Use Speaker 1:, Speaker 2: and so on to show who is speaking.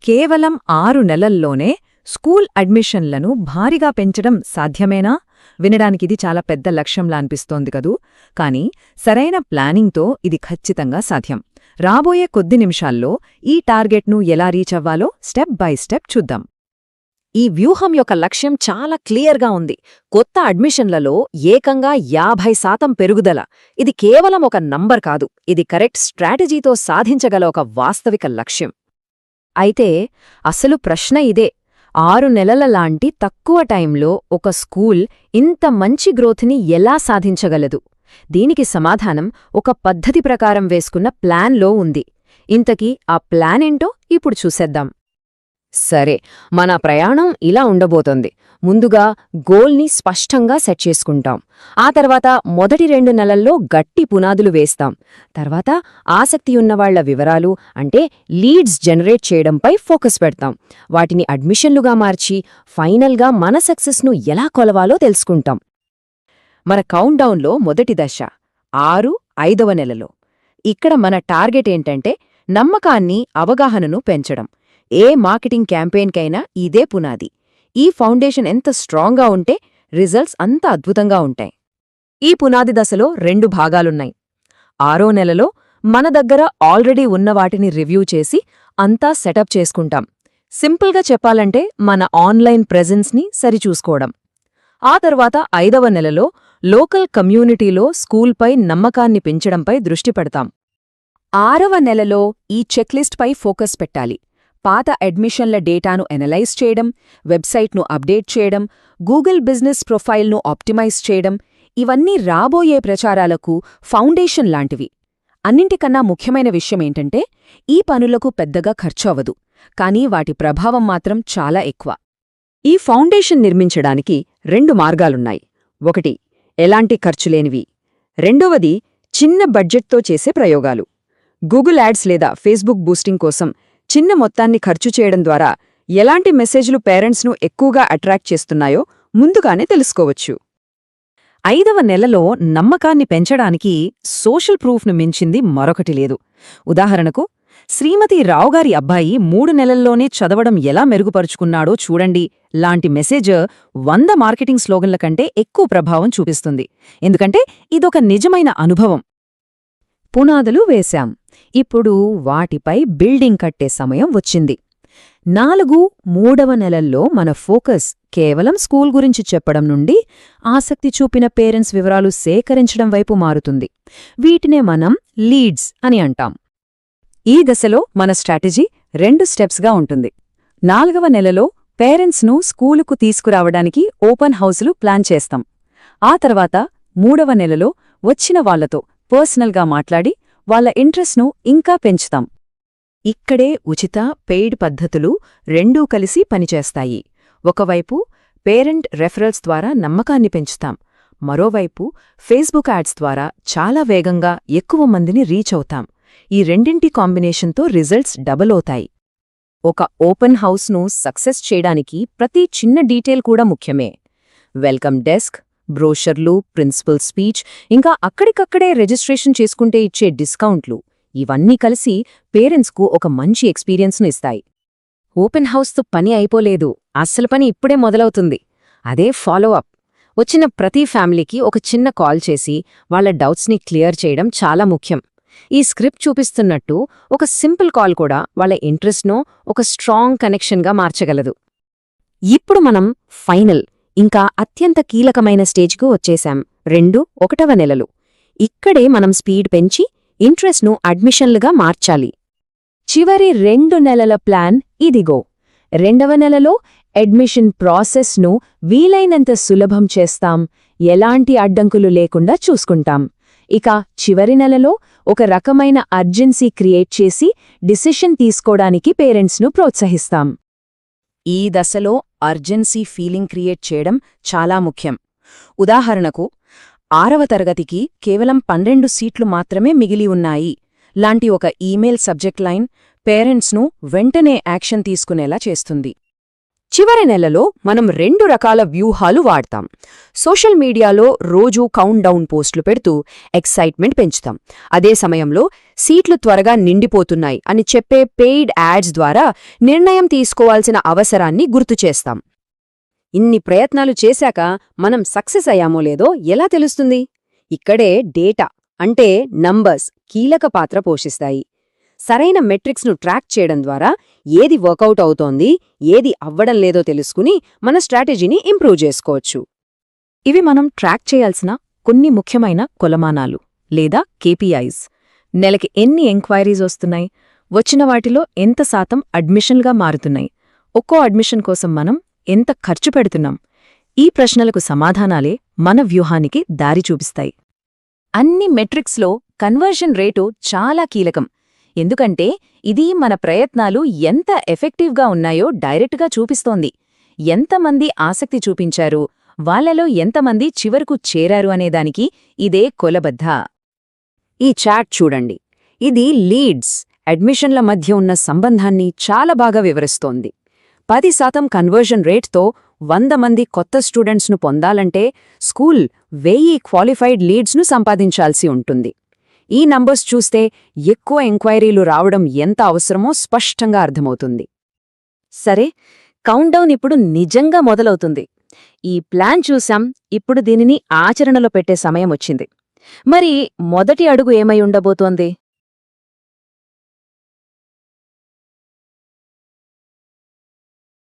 Speaker 1: కేవలం 6 నెలల్లోనే స్కూల్ అడ్మిషన్లను భారీగా పెంచడం సాధ్యమేనా? వినడానికిది చాలా పెద్ద లక్ష్యంలా అనిపిస్తోంది కదూ. కానీ సరైన ప్లానింగ్తో ఇది ఖచ్చితంగా సాధ్యం. రాబోయే కొద్ది నిమిషాల్లో ఈ టార్గెట్ను ఎలా రీచ్ అవ్వాలో స్టెప్ బై స్టెప్ చూద్దాం. ఈ వ్యూహం యొక్క లక్ష్యం చాలా క్లియర్గా ఉంది. కొత్త అడ్మిషన్లలో ఏకంగా 50% పెరుగుదల. ఇది కేవలం ఒక నంబర్ కాదు, ఇది కరెక్ట్ స్ట్రాటజీతో సాధించగల ఒక వాస్తవిక లక్ష్యం. అయితే అసలు ప్రశ్న ఇదే, 6 నెలల లాంటి తక్కువ టైంలో ఒక స్కూల్ ఇంత మంచి గ్రోత్ని ఎలా సాధించగలదు? దీనికి సమాధానం ఒక పద్ధతి ప్రకారం వేసుకున్న ప్లాన్లో ఉంది. ఇంతకీ ఆ ప్లానేంటో ఇప్పుడు చూసేద్దాం. సరే, మన ప్రయాణం ఇలా ఉండబోతోంది. ముందుగా గోల్ని స్పష్టంగా సెట్ చేసుకుంటాం. ఆ తర్వాత మొదటి 2 నెలల్లో గట్టి పునాదులు వేస్తాం. తర్వాత ఆసక్తియున్నవాళ్ల వివరాలు అంటే లీడ్స్ జనరేట్ చేయడంపై ఫోకస్ పెడతాం. వాటిని అడ్మిషన్లుగా మార్చి ఫైనల్గా మన సక్సెస్ను ఎలా కొలవాలో తెలుసుకుంటాం. మన కౌంట్డౌన్లో మొదటి దశ 6-5వ నెలలో. ఇక్కడ మన టార్గెట్ ఏంటంటే నమ్మకాన్ని, అవగాహనను పెంచడం. ఏ మార్కెటింగ్ క్యాంపెయిన్కైనా ఇదే పునాది. ఈ ఫౌండేషన్ ఎంత స్ట్రాంగ్గా ఉంటే రిజల్ట్స్ అంత అద్భుతంగా ఉంటాయి. ఈ పునాది దశలో 2 భాగాలున్నాయి. 6వ నెలలో మన దగ్గర ఆల్రెడీ ఉన్న వాటిని రివ్యూ చేసి అంతా సెటప్ చేసుకుంటాం. సింపుల్గా చెప్పాలంటే మన ఆన్లైన్ ప్రెజెన్స్ని సరిచూసుకోవడం. ఆ తర్వాత 5వ నెలలో లోకల్ కమ్యూనిటీలో స్కూల్పై నమ్మకాన్ని పెంచడంపై దృష్టి పెడతాం. 6వ నెలలో ఈ చెక్లిస్ట్పై ఫోకస్ పెట్టాలి. పాత అడ్మిషన్ల డేటాను ఎనలైజ్ చేయడం, వెబ్సైట్ను అప్డేట్ చేయడం, గూగుల్ బిజినెస్ ప్రొఫైల్ను ఆప్టిమైజ్ చేయడం, ఇవన్నీ రాబోయే ప్రచారాలకు ఫౌండేషన్ లాంటివి. అన్నింటికన్నా ముఖ్యమైన విషయమేంటంటే ఈ పనులకు పెద్దగా ఖర్చు అవ్వదు, కానీ వాటి ప్రభావం మాత్రం చాలా ఎక్కువ. ఈ ఫౌండేషన్ నిర్మించడానికి 2 మార్గాలున్నాయి. 1, ఎలాంటి ఖర్చులేనివి. 2వది, చిన్న బడ్జెట్తో చేసే ప్రయోగాలు. గూగుల్ యాడ్స్ లేదా ఫేస్బుక్ బూస్టింగ్ కోసం చిన్న మొత్తాన్ని ఖర్చు చేయడం ద్వారా ఎలాంటి మెసేజ్లు పేరెంట్స్ను ఎక్కువగా అట్రాక్ట్ చేస్తున్నాయో ముందుగానే తెలుసుకోవచ్చు. 5వ నెలలో నమ్మకాన్ని పెంచడానికి సోషల్ ప్రూఫ్ను మించింది మరొకటి లేదు. ఉదాహరణకు, శ్రీమతి రావుగారి అబ్బాయి 3 నెలల్లోనే చదవడం ఎలా మెరుగుపరుచుకున్నాడో చూడండి లాంటి మెసేజ్ 100 మార్కెటింగ్ స్లోగన్ల కంటే ఎక్కువ ప్రభావం చూపిస్తుంది. ఎందుకంటే ఇదొక నిజమైన అనుభవం. పునాదులు వేశాం. ఇప్పుడు వాటిపై బిల్డింగ్ కట్టే సమయం వచ్చింది. 4-3వ నెలల్లో మన ఫోకస్ కేవలం స్కూల్ గురించి చెప్పడం నుండి ఆసక్తి చూపిన పేరెంట్స్ వివరాలు సేకరించడం వైపు మారుతుంది. వీటినే మనం లీడ్స్ అని అంటాం. ఈ దశలో మన స్ట్రాటజీ 2 స్టెప్స్గా ఉంటుంది. 4వ నెలలో పేరెంట్స్ను స్కూలుకు తీసుకురావడానికి ఓపెన్ హౌసులు ప్లాన్ చేస్తాం. ఆ తర్వాత 3వ నెలలో వచ్చిన వాళ్లతో పర్సనల్గా మాట్లాడి వాళ్ల ఇంట్రెస్ట్ను ఇంకా పెంచుతాం. ఇక్కడే ఉచిత, పెయిడ్ పద్ధతులు రెండూ కలిసి పనిచేస్తాయి. ఒకవైపు పేరెంట్ రెఫరల్స్ ద్వారా నమ్మకాన్ని పెంచుతాం, మరోవైపు ఫేస్బుక్ యాడ్స్ ద్వారా చాలా వేగంగా ఎక్కువ మందిని రీచ్ అవుతాం. ఈ రెండింటి కాంబినేషన్తో రిజల్ట్స్ డబుల్ అవుతాయి. ఒక ఓపెన్ హౌస్ను సక్సెస్ చేయడానికి ప్రతి చిన్న డీటెయిల్ కూడా ముఖ్యమే. వెల్కమ్ డెస్క్, బ్రోషర్లు, ప్రిన్సిపల్ స్పీచ్, ఇంకా అక్కడికక్కడే రిజిస్ట్రేషన్ చేసుకుంటే ఇచ్చే డిస్కౌంట్లు, ఇవన్నీ కలిసి పేరెంట్స్కు ఒక మంచి ఎక్స్పీరియన్స్ను ఇస్తాయి. ఓపెన్ హౌస్తో పని అయిపోలేదు, అస్సలు పని ఇప్పుడే మొదలవుతుంది. అదే ఫాలోఅప్. వచ్చిన ప్రతి ఫ్యామిలీకి ఒక చిన్న కాల్ చేసి వాళ్ల డౌట్స్ని క్లియర్ చేయడం చాలా ముఖ్యం. ఈ స్క్రిప్ట్ చూపిస్తున్నట్టు ఒక సింపుల్ కాల్ కూడా వాళ్ల ఇంట్రెస్ట్నో ఒక స్ట్రాంగ్ కనెక్షన్గా మార్చగలదు. ఇప్పుడు మనం ఫైనల్, ఇంకా అత్యంత కీలకమైన స్టేజ్కు వచ్చేశాం. 2-1వ నెలలు. ఇక్కడే మనం స్పీడ్ పెంచి ఇంట్రెస్ట్ను అడ్మిషన్లుగా మార్చాలి. చివరి 2 నెలల ప్లాన్ ఇదిగో. 2వ నెలలో అడ్మిషన్ ప్రాసెస్ను వీలైనంత సులభం చేస్తాం, ఎలాంటి అడ్డంకులు లేకుండా చూసుకుంటాం. ఇక చివరి నెలలో ఒక రకమైన అర్జెన్సీ క్రియేట్ చేసి డిసిషన్ తీసుకోవడానికి పేరెంట్స్ను ప్రోత్సహిస్తాం. ఈ దశలో అర్జెన్సీ ఫీలింగ్ క్రియేట్ చేయడం చాలా ముఖ్యం. ఉదాహరణకు, 6వ తరగతికి కేవలం 12 సీట్లు మాత్రమే మిగిలి ఉన్నాయి లాంటి ఒక ఈమెయిల్ సబ్జెక్ట్ లైన్ పేరెంట్స్ను వెంటనే యాక్షన్ తీసుకునేలా చేస్తుంది.
Speaker 2: చివరి నెలలో మనం 2 రకాల వ్యూహాలు వాడతాం. సోషల్ మీడియాలో రోజూ కౌంట్ డౌన్ పోస్టులు పెడుతూ ఎక్సైట్మెంట్ పెంచుతాం. అదే సమయంలో సీట్లు త్వరగా నిండిపోతున్నాయి అని చెప్పే పెయిడ్ యాడ్స్ ద్వారా నిర్ణయం తీసుకోవాల్సిన అవసరాన్ని గుర్తుచేస్తాం. ఇన్ని ప్రయత్నాలు చేశాక మనం సక్సెస్ అయ్యామో లేదో ఎలా తెలుస్తుంది? ఇక్కడే డేటా అంటే నంబర్స్ కీలక పాత్ర పోషిస్తాయి. సరైన మెట్రిక్స్ను ట్రాక్ చేయడం ద్వారా ఏది వర్కౌట్ అవుతోంది, ఏది అవ్వడం లేదో తెలుసుకుని మన స్ట్రాటజీని ఇంప్రూవ్ చేసుకోవచ్చు.
Speaker 1: ఇవి మనం ట్రాక్ చేయాల్సిన కొన్ని ముఖ్యమైన కొలమానాలు లేదా కేపీఐస్. నెలకి ఎన్ని ఎంక్వైరీస్ వస్తున్నాయి, వచ్చిన వాటిలో ఎంత శాతం అడ్మిషన్గా మారుతున్నాయి, ఒక్కో అడ్మిషన్ కోసం మనం ఎంత ఖర్చు పెడుతున్నాం, ఈ ప్రశ్నలకు సమాధానాలే మన వ్యూహానికి దారి చూపిస్తాయి. అన్ని మెట్రిక్స్లో కన్వర్షన్ రేటు చాలా కీలకం. ఎందుకంటే ఇది మన ప్రయత్నాలు ఎంత ఎఫెక్టివ్గా ఉన్నాయో డైరెక్ట్గా చూపిస్తోంది. ఎంతమంది ఆసక్తి చూపించారు, వాళ్లలో ఎంతమంది చివరకు చేరారు అనేదానికి ఇదే కొలబద్ద.
Speaker 2: ఈ చాట్ చూడండి. ఇది లీడ్స్, అడ్మిషన్ల మధ్య ఉన్న సంబంధాన్ని చాలా బాగా వివరిస్తోంది. 10% కన్వర్షన్ రేట్తో 100 మంది కొత్త స్టూడెంట్స్ను పొందాలంటే స్కూల్ 1000 క్వాలిఫైడ్ లీడ్స్ను సంపాదించాల్సి ఉంటుంది. ఈ నంబర్స్ చూస్తే ఎక్కువ ఎంక్వైరీలు రావడం ఎంత అవసరమో స్పష్టంగా అర్థమవుతుంది.
Speaker 1: సరే, కౌంట్డౌన్ ఇప్పుడు నిజంగా మొదలవుతుంది. ఈ ప్లాన్ చూశాం, ఇప్పుడు దీనిని ఆచరణలో పెట్టే సమయం వచ్చింది. మరి మొదటి అడుగు ఏమై ఉండబోతోంది?